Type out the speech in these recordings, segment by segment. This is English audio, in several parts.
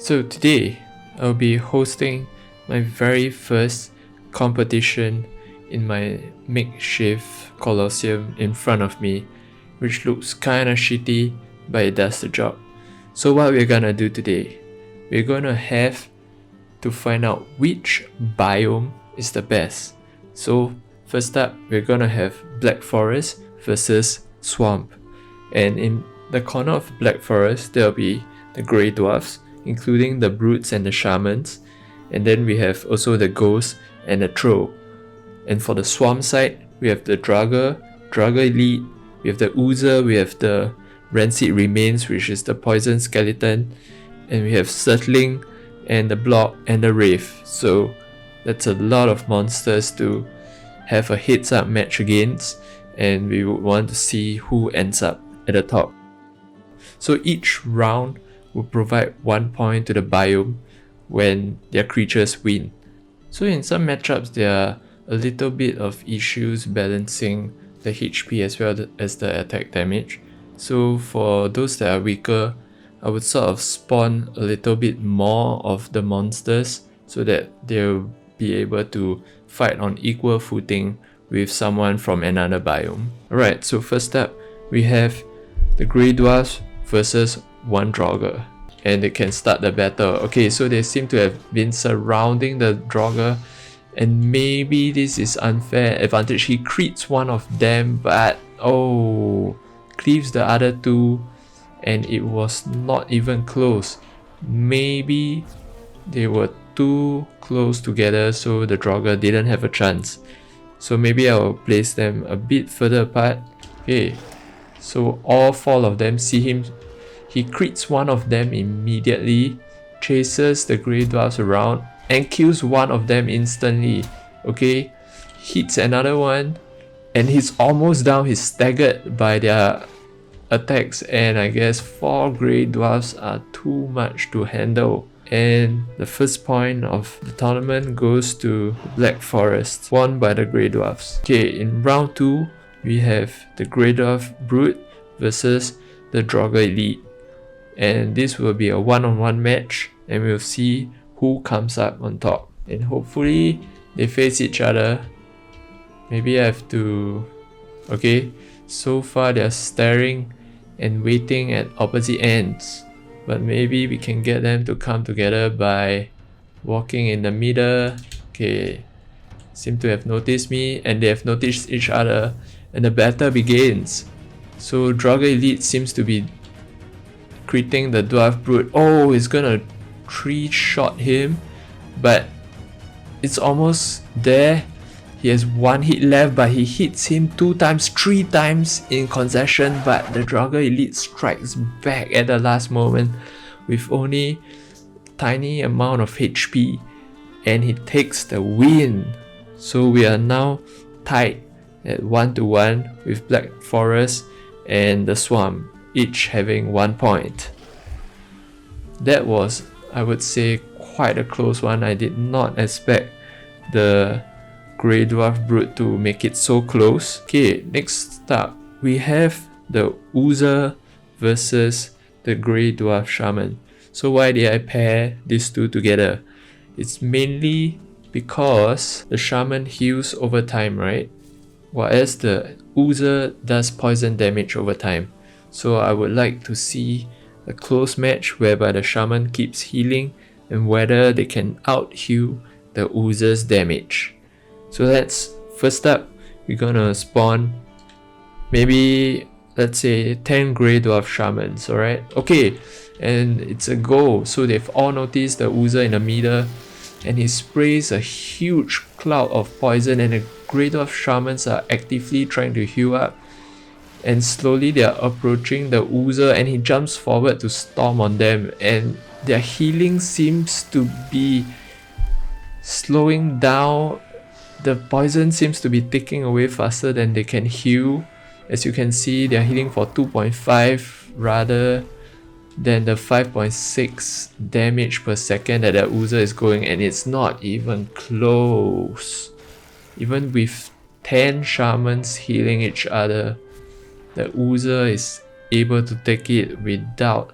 So today, I'll be hosting my very first competition in my makeshift Colosseum in front of me, which looks kinda shitty, but it does the job. So what we're gonna do today, we're gonna have to find out which biome is the best. So first up, we're gonna have Black Forest versus Swamp. And in the corner of Black Forest, there'll be the Grey Dwarfs, including the Brutes and the Shamans. And then we have also the Ghost and the Troll. And for the Swamp side, we have the Draugr Elite, we have the Oozer, we have the Rancid Remains, which is the Poison Skeleton, and we have Surtling and the Blob and the Wraith. So that's a lot of monsters to have a heads up match against, and we would want to see who ends up at the top. So each round will provide 1 point to the biome when their creatures win. So in some matchups there are a little bit of issues balancing the HP as well as the attack damage. So for those that are weaker, I would sort of spawn a little bit more of the monsters so that they'll be able to fight on equal footing with someone from another biome. Alright, so first up, we have the Grey Dwarfs versus one Draugr, and they can start the battle. Okay, so they seem to have been surrounding the Draugr, and maybe this is unfair advantage. He crits one of them, but cleaves the other two, and it was not even close. Maybe they were too close together, so the Draugr didn't have a chance. So maybe I'll place them a bit further apart. Okay, so all four of them see him. He crits one of them immediately, chases the Grey Dwarfs around, and kills one of them instantly. Okay, hits another one, and he's almost down. He's staggered by their attacks, and I guess 4 Grey Dwarfs are too much to handle. And the first point of the tournament goes to Black Forest, won by the Grey Dwarfs. Okay, in round 2, we have the Grey Dwarf Brute versus the Draugr Elite. And this will be a one-on-one match, and we'll see who comes up on top. And hopefully they face each other. Maybe I have to... Okay, so far they're staring and waiting at opposite ends, but maybe we can get them to come together by walking in the middle. Okay, seem to have noticed me, and they have noticed each other, and the battle begins. So Draugr Elite seems to be critting the Dwarf Brute. Oh, he's gonna 3-shot him, but it's almost there. He has 1 hit left, but he hits him 2 times, 3 times in concession, but the Draugr Elite strikes back at the last moment with only tiny amount of HP, and he takes the win. So we are now tied at 1-1 with Black Forest and the Swamp, each having 1 point. That was, I would say, quite a close one. I did not expect the Grey Dwarf Brute to make it so close. Okay, next up, we have the Oozer versus the Grey Dwarf Shaman. So why did I pair these two together? It's mainly because the Shaman heals over time, right? Whereas the Oozer does poison damage over time. So I would like to see a close match whereby the Shaman keeps healing and whether they can out-heal the Oozer's damage. So let's, first up, we're gonna spawn maybe, let's say, 10 Grey Dwarf Shamans, alright? Okay, and it's a go. So they've all noticed the Oozer in the middle, and he sprays a huge cloud of poison, and the Grey Dwarf Shamans are actively trying to heal up. And slowly they are approaching the Oozer, and he jumps forward to storm on them, and their healing seems to be slowing down. The poison seems to be ticking away faster than they can heal. As you can see, they are healing for 2.5 rather than the 5.6 damage per second that the Oozer is going, and it's not even close. Even with 10 Shamans healing each other, the Oozer is able to take it without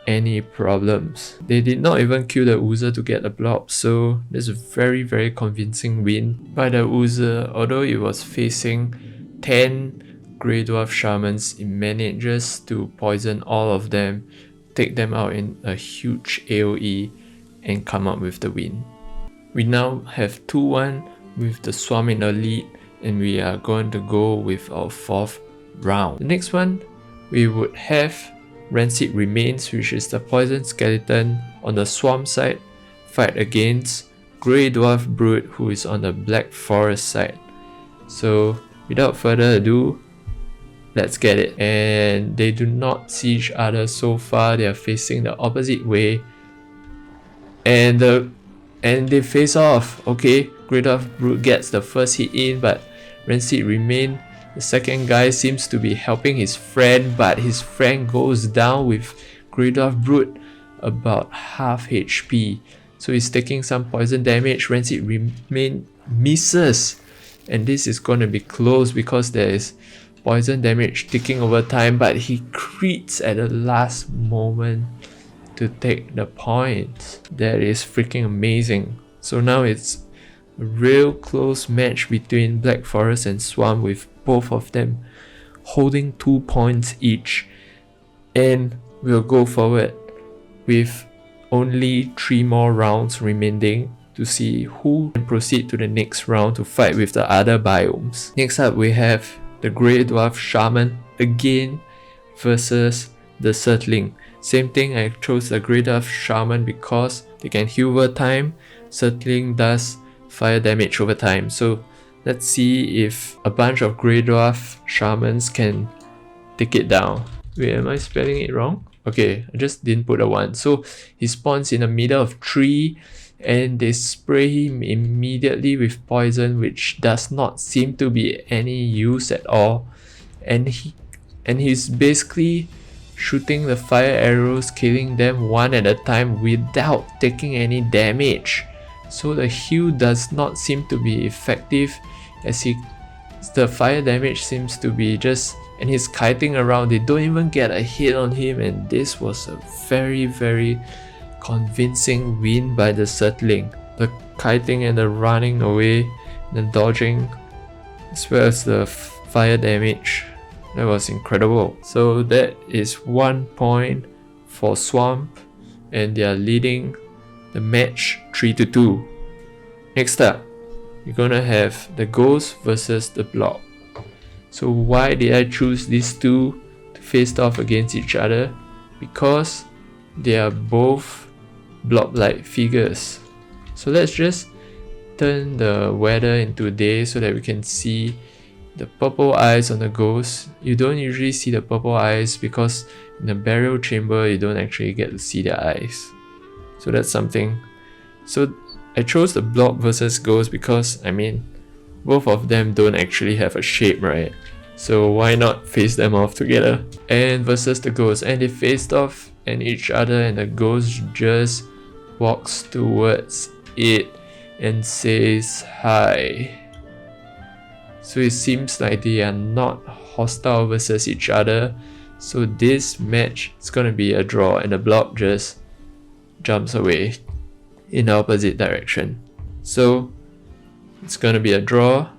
any problems. They did not even kill the Oozer to get the blob, so this is a very convincing win by the Oozer, although it was facing 10 Grey Dwarf Shamans. It manages to poison all of them, take them out in a huge AoE and come up with the win. We now have 2-1 with the Swarm in the lead, and we are going to go with our 4th round. The next one, we would have Rancid Remains, which is the Poison Skeleton on the Swarm side, fight against Grey Dwarf Brute, who is on the Black Forest side. So without further ado, let's get it. And they do not see each other so far. They are facing the opposite way, and they face off. Okay, Grey Dwarf Brute gets the first hit in, but Rancid Remain, the second guy, seems to be helping his friend, but his friend goes down with Grey Dwarf Brute about half HP. So he's taking some poison damage. Rancid Remain misses, and this is going to be close because there is poison damage ticking over time, but he crits at the last moment to take the point. That is freaking amazing. So now it's a real close match between Black Forest and Swarm, with both of them holding 2 points each, and we'll go forward with only 3 more rounds remaining to see who can proceed to the next round to fight with the other biomes. Next up, we have the Grey Dwarf Shaman again versus the Surtling. Same thing, I chose the Grey Dwarf Shaman because they can heal over time. Surtling does fire damage over time. So let's see if a bunch of Grey Dwarf Shamans can take it down. Wait, am I spelling it wrong? Okay, I just didn't put a 1. So he spawns in the middle of 3, and they spray him immediately with poison, which does not seem to be any use at all. And he's basically shooting the fire arrows, killing them one at a time without taking any damage. So the heal does not seem to be effective, as the fire damage seems to be just, and he's kiting around. They don't even get a hit on him, and this was a very convincing win by the Surtling. The kiting and the running away, the dodging, as well as the fire damage, that was incredible. So that is 1 point for Swamp, and they are leading the match 3-2. Next up, we're gonna have the Ghost versus the Blob. So why did I choose these two to face off against each other? Because they are both blob-like figures. So let's just turn the weather into day so that we can see the purple eyes on the Ghost. You don't usually see the purple eyes because in the burial chamber you don't actually get to see their eyes. So that's something. So I chose the Blob versus Ghost because, I mean, both of them don't actually have a shape, right? So why not face them off together? And versus the Ghost, and they faced off and each other, and the Ghost just walks towards it and says hi. So it seems like they are not hostile versus each other. So this match is gonna be a draw, and the Blob just jumps away in the opposite direction. So it's gonna be a draw.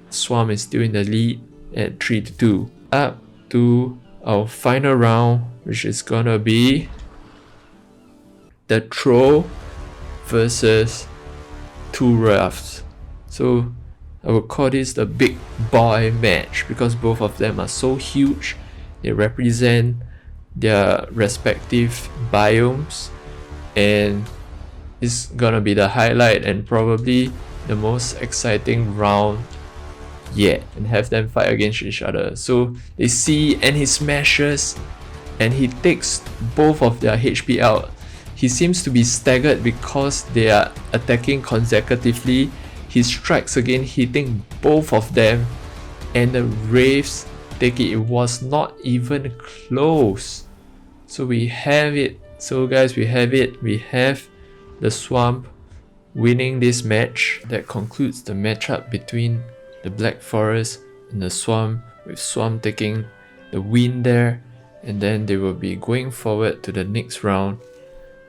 Swarm is still in the lead at 3-2. Up to our final round, which is gonna be the Troll versus 2 Rafts. So I would call this the big boy match because both of them are so huge. They represent their respective biomes, and it's gonna be the highlight and probably the most exciting round yet, and have them fight against each other. So they see, and he smashes, and he takes both of their HP out. He seems to be staggered because they are attacking consecutively. He strikes again, hitting both of them, and the Wraiths take it. It was not even close. So we have it. So guys, we have it. We have the Swamp winning this match. That concludes the matchup between the Black Forest and the Swamp, with Swamp taking the win there. and then they will be going forward to the next round.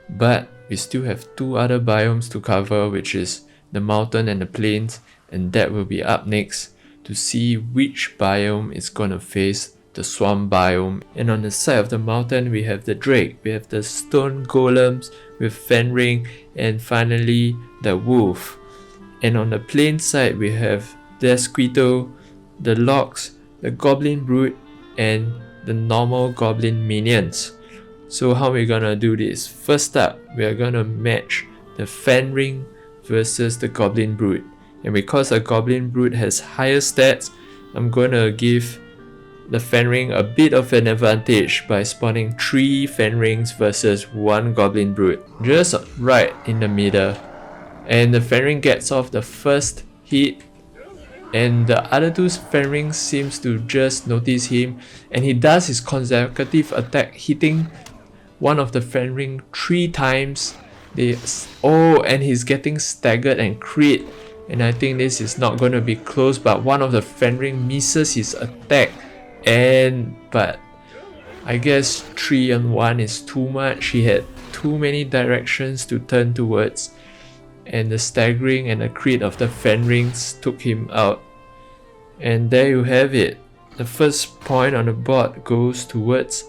But we still have 2 other biomes to cover, which is the mountain and the plains, and that will be up next to see which biome is gonna face the swamp biome. And on the side of the mountain we have the drake, we have the stone golems with fenring, and finally the wolf. And on the plain side we have the squito, the lox, the goblin brute, and the normal goblin minions. So how we're gonna do this? First up, we are gonna match the fenring versus the goblin brute. And because the goblin brute has higher stats, I'm gonna give the fenring a bit of an advantage by spawning 3 fenrings versus 1 goblin brute, just right in the middle. And the fenring gets off the first hit, and the other 2 fenrings seems to just notice him, and he does his consecutive attack, hitting one of the fenring 3 times. And he's getting staggered and crit, and I think this is not going to be close, but one of the fenring misses his attack, but I guess 3 on 1 is too much. He had too many directions to turn towards, and the staggering and the crit of the fenrings took him out. And there you have it. The first point on the board goes towards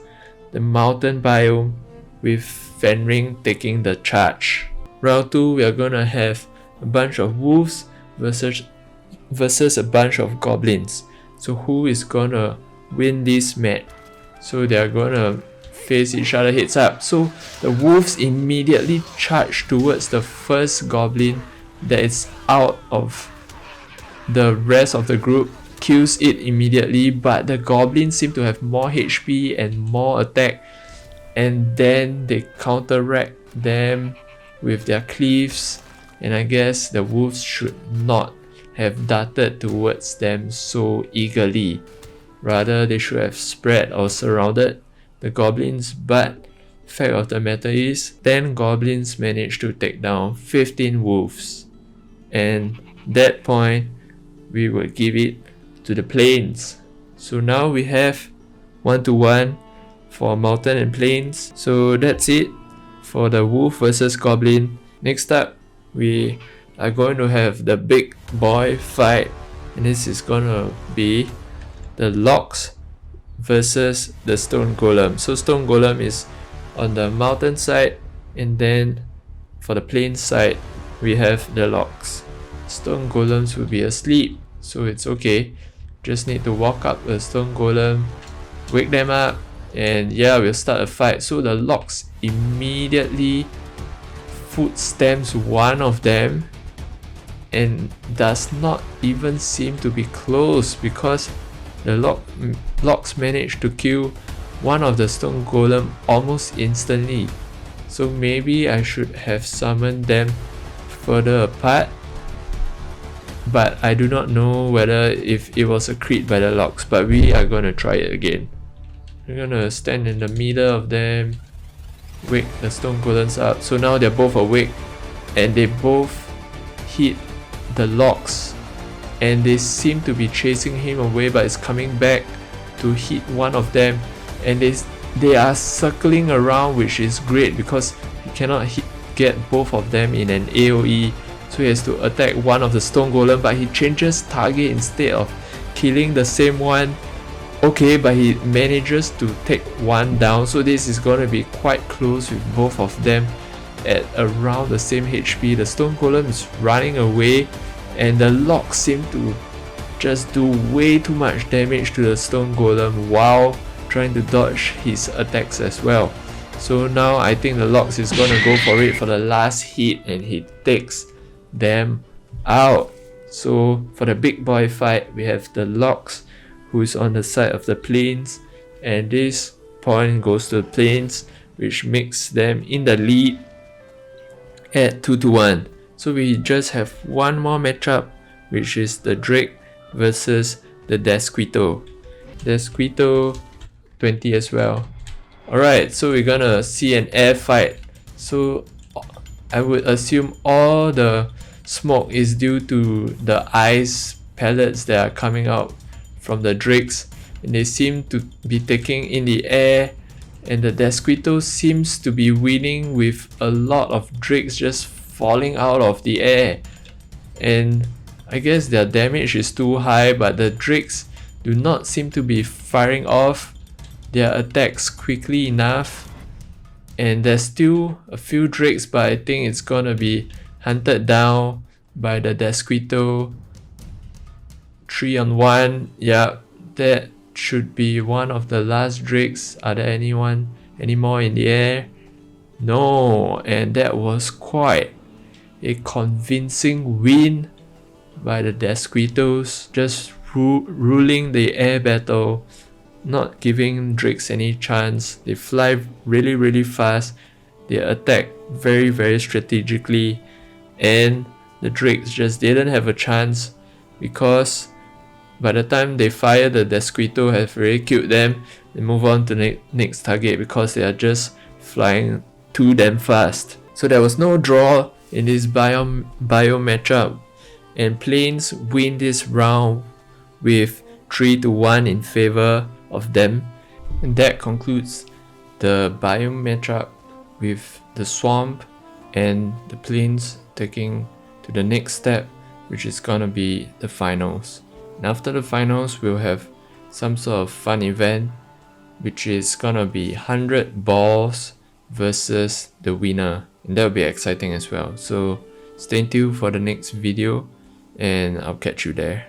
the mountain biome, with fenring taking the charge. Round 2, we are gonna have a bunch of wolves versus a bunch of goblins. So who is gonna win this match? So they are gonna face each other heads up. So the wolves immediately charge towards the first goblin that is out of the rest of the group, kills it immediately, but the goblins seem to have more HP and more attack, and then they counteract them with their cleaves, and I guess the wolves should not have darted towards them so eagerly. Rather, they should have spread or surrounded the goblins, but fact of the matter is 10 goblins managed to take down 15 wolves, and that point we will give it to the plains. So now we have 1-1 for mountain and plains. So that's it for the wolf versus goblin. Next up, we are going to have the big boy fight, and this is gonna be the lox versus the stone golem. So stone golem is on the mountain side, and then for the plain side we have the lox. Stone golems will be asleep, so it's okay. Just need to walk up a stone golem, wake them up, and yeah, we'll start a fight. So the lox immediately foot stamps one of them, and does not even seem to be close, because the lox managed to kill one of the stone golem almost instantly. So maybe I should have summoned them further apart, but I do not know whether if it was a crit by the lox, but we are gonna try it again. We're gonna stand in the middle of them, wake the stone golems up. So now they're both awake, and they both hit the lox, and they seem to be chasing him away, but it's coming back to hit one of them, and they are circling around, which is great because you cannot get both of them in an AoE. So he has to attack one of the stone golem, but he changes target instead of killing the same one. Okay, but he manages to take one down, so this is gonna be quite close with both of them at around the same HP. The stone golem is running away, and the lox seem to just do way too much damage to the stone golem while trying to dodge his attacks as well. So now I think the lox is gonna go for it for the last hit, and he takes them out. So for the big boy fight, we have the lox, who is on the side of the plains, and this point goes to the plains, which makes them in the lead at 2-1. So we just have one more matchup, which is the drake versus the desquito. Desquito 20 as well. Alright, so we're gonna see an air fight. So I would assume all the smoke is due to the ice pellets that are coming out from the drakes, and they seem to be taking in the air and the Desquito seems to be winning with a lot of drakes just falling out of the air. And I guess their damage is too high, but the drakes do not seem to be firing off their attacks quickly enough. And there's still a few drakes, but I think it's gonna be hunted down by the Desquito. 3-on-1, yeah, that should be one of the last drakes. Are there any more in the air? No, and that was quite a convincing win by the Desquitos, just ruling the air battle, not giving drakes any chance. They fly really fast, they attack very strategically, and the drakes just didn't have a chance because by the time they fire, the Desquito have already killed them. They move on to the next target because they are just flying too damn fast. So there was no draw in this biome matchup, and Plains win this round with 3-1 in favor of them. And that concludes the biome matchup, with the swamp and the Plains taking to the next step, which is gonna be the finals. And after the finals, we'll have some sort of fun event, which is gonna be 100 balls versus the winner, and that'll be exciting as well. So stay tuned for the next video, and I'll catch you there.